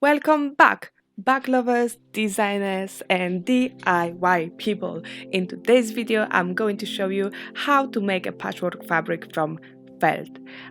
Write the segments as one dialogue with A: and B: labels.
A: Welcome back, bag lovers, designers, and DIY people. In today's video, I'm going to show you how to make a patchwork fabric from felt.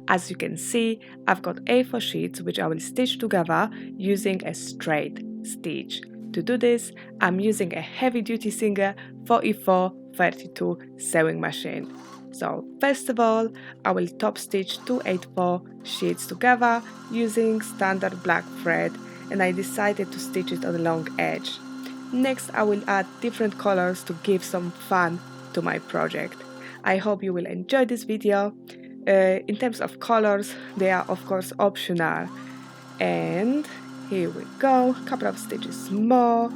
A: As you can see, I've got A4 sheets which I will stitch together using a straight stitch. To do this, I'm using a heavy-duty Singer 4432 sewing machine. So first of all, I will top stitch 284 sheets together using standard black thread, and I decided to stitch it on the long edge. Next, I will add different colors to give some fun to my project. I hope you will enjoy this video. In terms of colors, they are of course optional. And here we go, a couple of stitches more.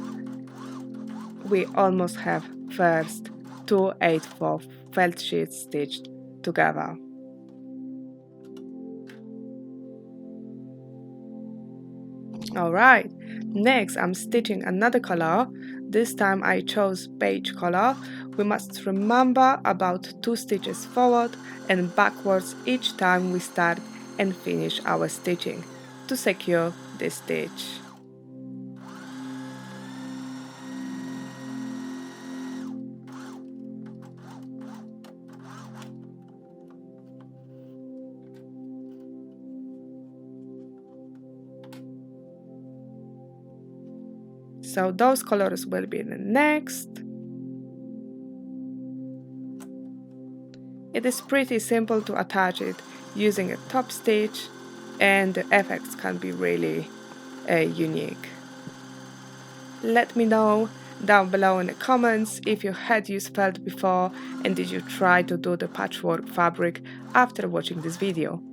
A: We almost have first 284 felt sheets stitched together. Alright, next I'm stitching another color. This time I chose beige color. We must remember about 2 stitches forward and backwards each time we start and finish our stitching to secure this stitch. So those colors will be the next. It is pretty simple to attach it using a top stitch, and the effects can be really unique. Let me know down below in the comments if you had used felt before and did you try to do the patchwork fabric after watching this video.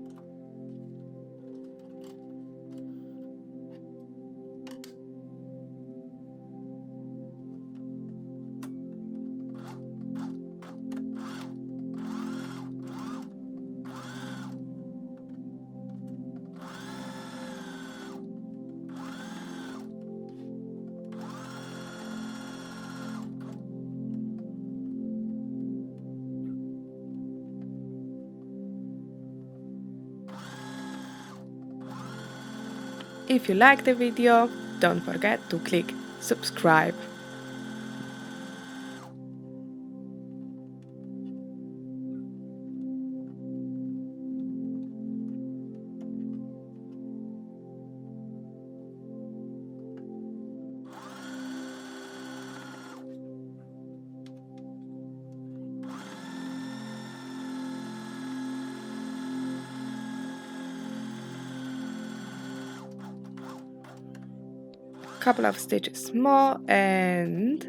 A: If you like the video, don't forget to click subscribe. Couple of stitches more and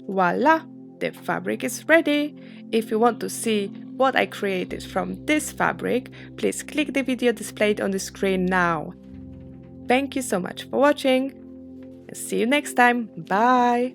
A: voila, the fabric is ready. If you want to see what I created from this fabric, please click the video displayed on the screen now. Thank you so much for watching. See you next time. Bye.